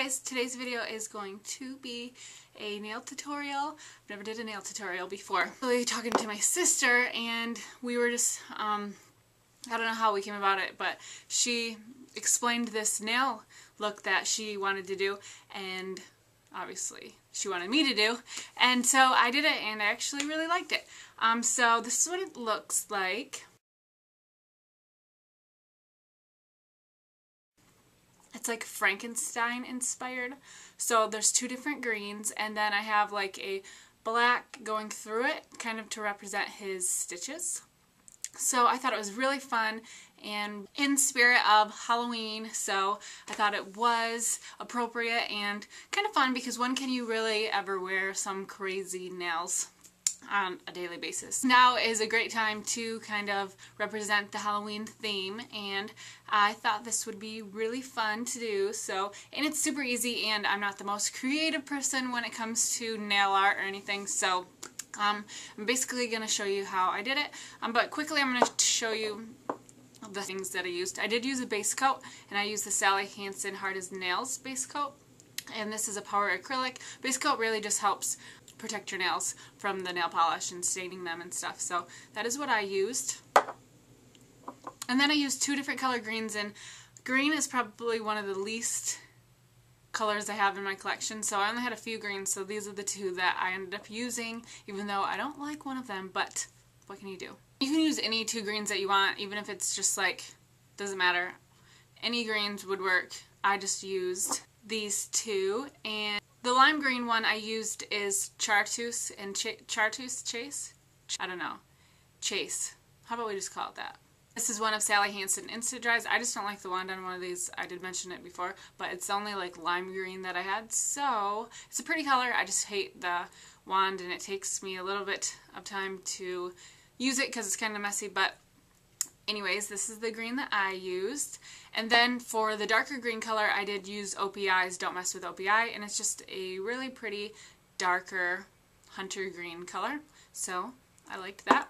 guys, today's video is going to be a nail tutorial. I've never did a nail tutorial before. I was talking to my sister and we were just, I don't know how we came about it, but she explained this nail look that she wanted to do, and obviously she wanted me to do, and so I did it and I actually really liked it. So this is what it looks like. It's like Frankenstein inspired. So there's two different greens, and then I have like a black going through it, kind of to represent his stitches. So I thought it was really fun and in spirit of Halloween, so I thought it was appropriate and kind of fun, because when can you really ever wear some crazy nails on a daily basis? Now is a great time to kind of represent the Halloween theme, and I thought this would be really fun to do. So, and it's super easy, and I'm not the most creative person when it comes to nail art or anything, so I'm basically going to show you how I did it, but quickly I'm going to show you the things that I used. I did use a base coat, and I used the Sally Hansen Hard as Nails base coat, and this is a power acrylic. Base coat really just helps protect your nails from the nail polish and staining them and stuff, so that is what I used. And then I used two different color greens, and green is probably one of the least colors I have in my collection, so I only had a few greens, so these are the two that I ended up using, even though I don't like one of them, but what can you do? You can use any two greens that you want, even if it's just like, doesn't matter. Any greens would work. I just used these two, and the lime green one I used is chartreuse and chartreuse chase? I don't know. Chase. How about we just call it that? This is one of Sally Hansen Instant Dries. I just don't like the wand on one of these. I did mention it before, but it's only like lime green that I had, so it's a pretty color. I just hate the wand, and it takes me a little bit of time to use it because it's kind of messy, but anyways, this is the green that I used. And then for the darker green color, I did use OPI's Don't Mess with OPI, and it's just a really pretty darker hunter green color, so I liked that.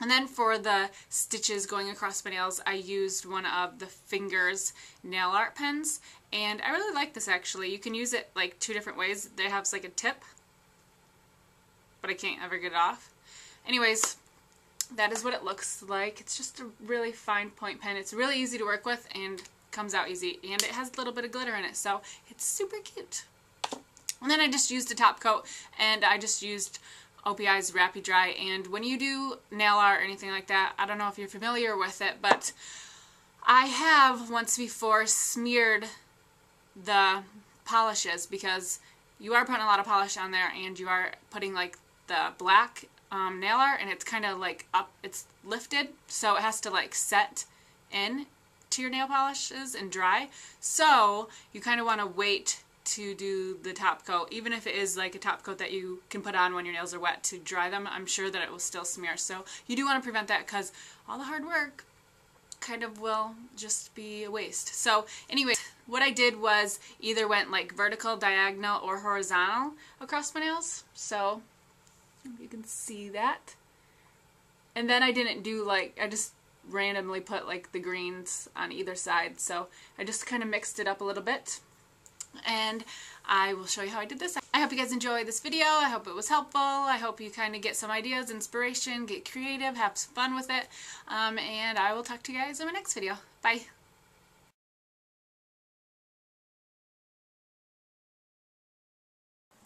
And then for the stitches going across my nails, I used one of the Fingers nail art pens, and I really like this actually. You can use it like two different ways. It has like a tip, but I can't ever get it off. Anyways, that is what it looks like. It's just a really fine point pen. It's really easy to work with and comes out easy, and it has a little bit of glitter in it, so it's super cute. And then I just used a top coat, and I just used OPI's Wrappy Dry. And when you do nail art or anything like that, I don't know if you're familiar with it, but I have once before smeared the polishes, because you are putting a lot of polish on there, and you are putting like the black nail art, and it's kind of like up, it's lifted, so it has to like set in to your nail polishes and dry. So you kind of want to wait to do the top coat, even if it is like a top coat that you can put on when your nails are wet to dry them. I'm sure that it will still smear, so you do want to prevent that, because all the hard work kind of will just be a waste. So anyway, what I did was either went like vertical, diagonal, or horizontal across my nails, so you can see that. And then I didn't do like, I just randomly put like the greens on either side, so I just kind of mixed it up a little bit, and I will show you how I did this. I hope you guys enjoyed this video. I hope it was helpful. I hope you kind of get some ideas, inspiration, get creative, have some fun with it, and I will talk to you guys in my next video. Bye!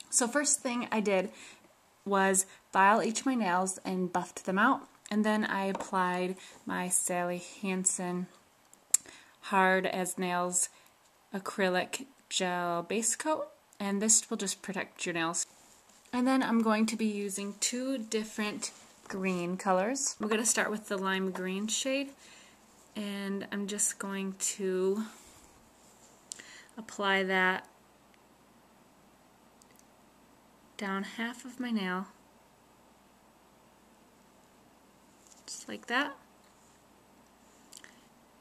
So first thing I did was file each of my nails and buffed them out, and then I applied my Sally Hansen Hard as Nails acrylic gel base coat, and this will just protect your nails. And then I'm going to be using two different green colors. We're going to start with the lime green shade, and I'm just going to apply that down half of my nail, just like that.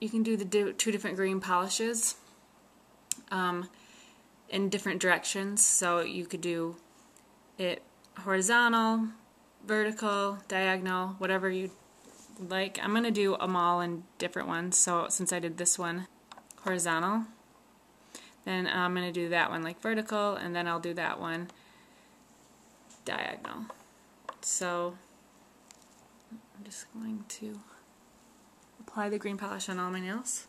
You can do the two different green polishes in different directions, so you could do it horizontal, vertical, diagonal, whatever you like. I'm going to do them all in different ones, so since I did this one horizontal, Then I'm going to do that one like vertical, and then I'll do that one diagonal. So I'm just going to apply the green polish on all my nails.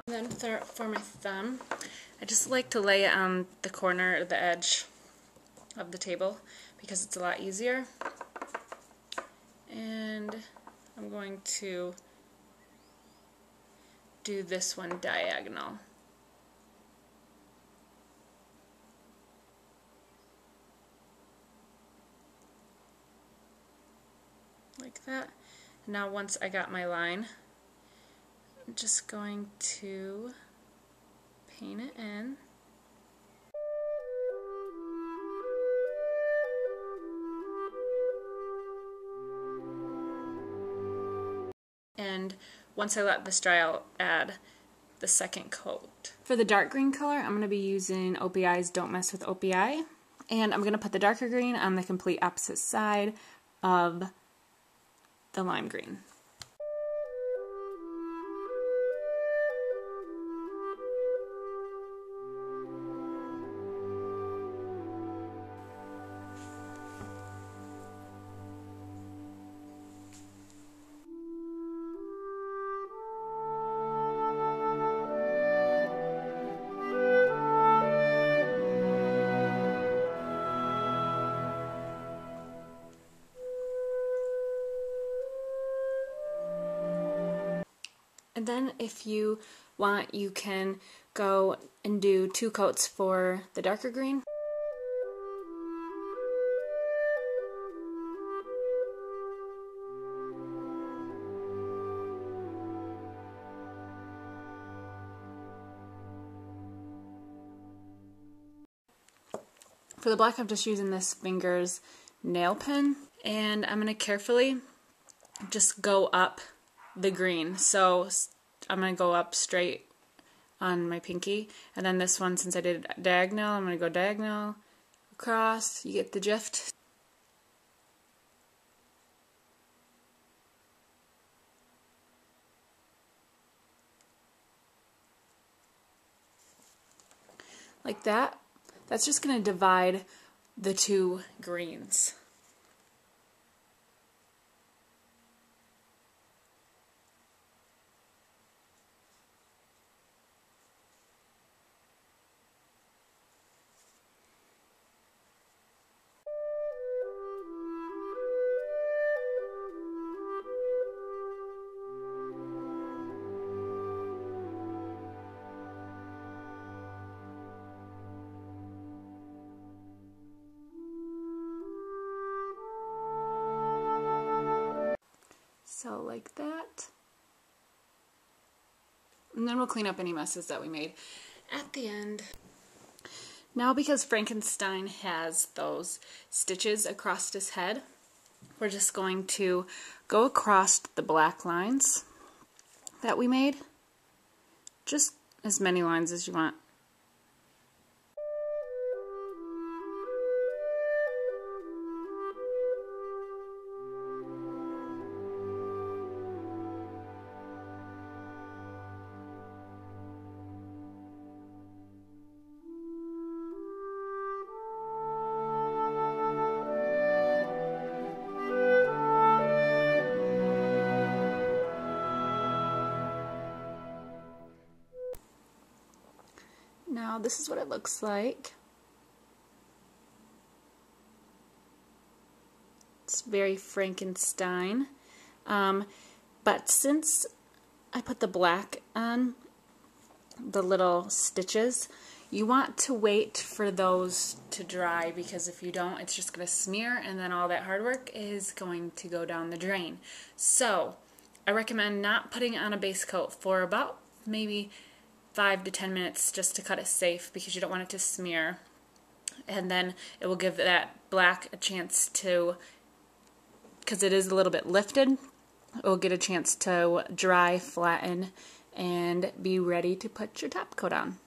Then for my thumb, I just like to lay it on the corner or the edge of the table because it's a lot easier. And I'm going to do this one diagonal. Like that. Now once I got my line, I'm just going to paint it in. And once I let this dry, I'll add the second coat. For the dark green color, I'm going to be using OPI's Don't Mess with OPI. And I'm going to put the darker green on the complete opposite side of the lime green. And then if you want, you can go and do 2 coats for the darker green. For the black, I'm just using this Fingers nail pen, and I'm going to carefully just go up the green. So I'm going to go up straight on my pinky, and then this one, since I did diagonal, I'm going to go diagonal across. You get the gist. Like that. That's just going to divide the 2 greens. So like that. And then we'll clean up any messes that we made at the end. Now, because Frankenstein has those stitches across his head, we're just going to go across the black lines that we made. Just as many lines as you want. Now this is what it looks like. It's very Frankenstein. But since I put the black on the little stitches, you want to wait for those to dry, because if you don't, it's just going to smear and then all that hard work is going to go down the drain. So I recommend not putting on a base coat for about maybe 5 to 10 minutes just to cut it safe, because you don't want it to smear and then it will give that black a chance to, because it is a little bit lifted, it will get a chance to dry, flatten, and be ready to put your top coat on.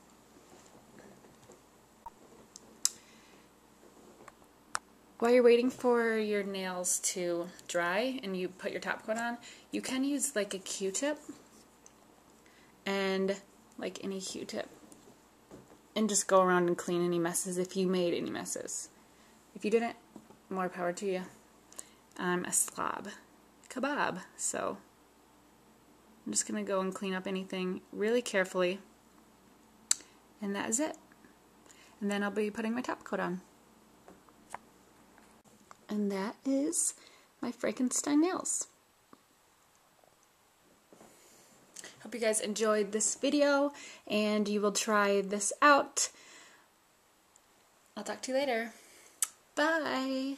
While you're waiting for your nails to dry and you put your top coat on, you can use like a Q-tip, and like any Q-tip, and just go around and clean any messes if you made any messes. If you didn't, more power to you. I'm a slob kebab, so I'm just going to go and clean up anything really carefully, and that is it. And then I'll be putting my top coat on. And that is my Frankenstein nails. Hope you guys enjoyed this video and you will try this out. I'll talk to you later. Bye!